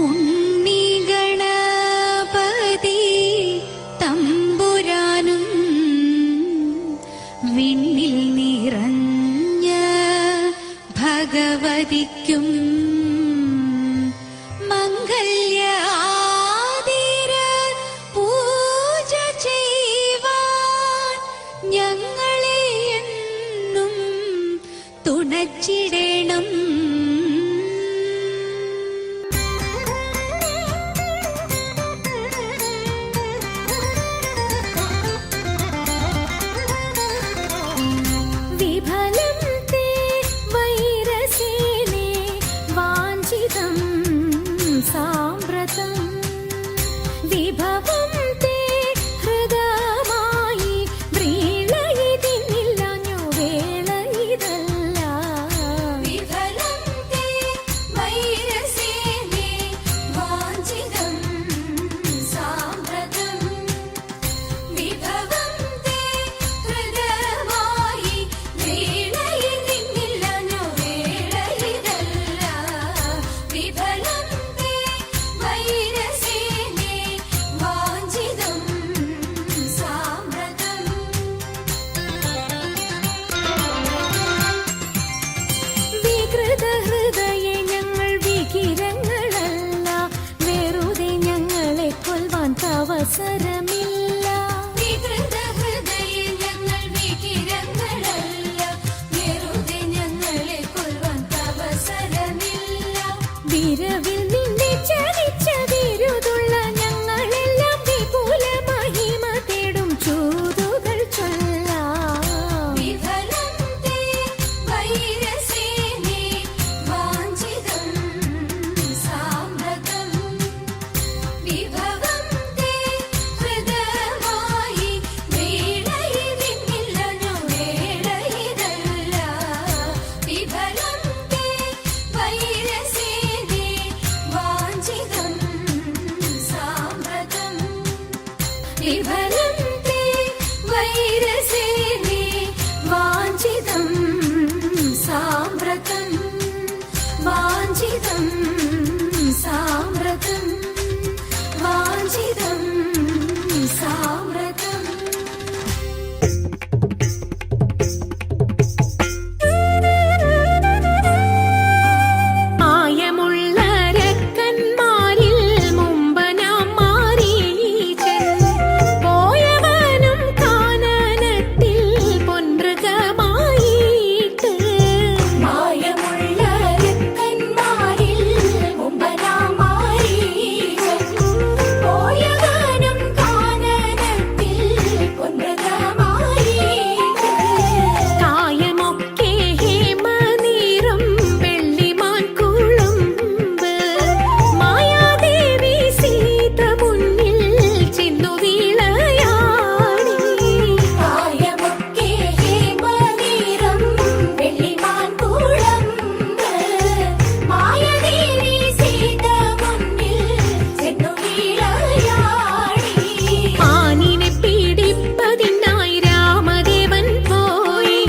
ഉണ്ണി ഗണപതി തമ്പുരാനും വിണ്ണിൽ നിറഞ്ഞ ഭഗവതിക്കും മംഗല്യ ആതിര പൂജ ചെയ്യുവാൻ ഞങ്ങളെ എന്നും തുണച്ചിടണം. അവസരമില്ല ഞങ്ങൾ വികിരങ്ങളല്ല, വെറുതെ ഞങ്ങളെ കൊല്ലുവാൻ അവസരമില്ല. വിരവിൽ നിന്നെ ചതിച്ചതിരുതുള്ള ഞങ്ങളെല്ലാം വിപുല മഹിമ തേടും ചൂതുകൾ ചൊല്ലാം. വിഫലം തേ വൈരസേനേ വാഞ്ചിതം സാമ്രതം. വിഭവം തേ ഹൃദയമായി വേളയിതിന്നില്ലനോ വേളയിതല്ല. വിഫലം തേ വൈരസേനേ വാഞ്ചിതം സാമ്രതം. വിഫലം തേ വൈരസേനേ വാഞ്ചിതം സാമ്രതം. വാഞ്ചിതം സാമ്രതം. വാഞ്ചിതം സാമ്രതം. ആയമുള്ള രക്കന്മാരിൽ മുമ്പനാം മാരീചൻ പോയവനും കാനനത്തിൽ പൊൻമൃഗമായിട്ട്. മായമുള്ള രക്കന്മാരിൽ മുമ്പനാം മാരീചൻ പോയവനും കാനനത്തിൽ പൊൻമൃഗമായിട്ട്. കായമൊക്കെ ഹേമനീറും വെള്ളിമാൻ കുളമ്പ് മായാദേവി സീത മുന്നിൽ ചെന്നു വീളയാടി. കായമൊക്കെ ഹേമനീറം വെള്ളിമാൻ കുളമ്പ് മായദേവി സീത മുന്നിൽ ചെന്നു വീളയാടി. ആനിനെ പീഡിപ്പതിനായി രാമദേവൻ പോയി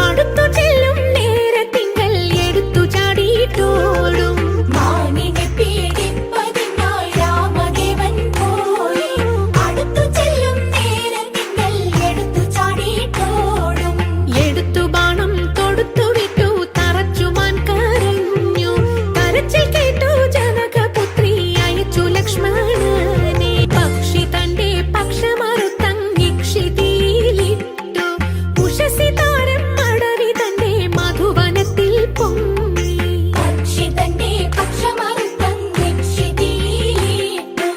അടുത്തു ചെല്ലും നേരത്തിങ്കൽ എടുത്തു ചാടിയിട്ടോടും. മാനിനെ പീഡിപ്പതിനായി രാമദേവൻ പോയി അടുത്തു ചെല്ലും നേരത്തിങ്കൽ എടുത്തു ചാടിയിട്ടോടും. എടുത്തു ബാണം തൊടുത്തു വിട്ടു തറച്ചുമാൻ കരഞ്ഞു. കരച്ചിൽ കേട്ടു ജനകപുത്രി അയച്ചു ലക്ഷ്മണനെ. പക്ഷി തന്റെ പക്ഷമറുത്തങ്ങിക്ഷിതിയിലിട്ടു. ഉഷസി താരം അടവി തന്റെ മധുവനത്തിൽ പൊങ്ങി. പക്ഷി തന്റെ പക്ഷമറുത്തം നിക്ഷിതിയിലിട്ടു.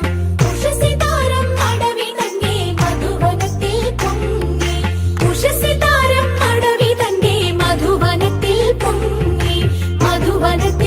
ഉഷസിതാരം അടവി തന്റെ മധുവനത്തിൽ പൊങ്ങി. ഉഷസിതാരം അടവി തന്റെ മധുവനത്തിൽ പൊങ്ങി. മധുവനത്തിൽ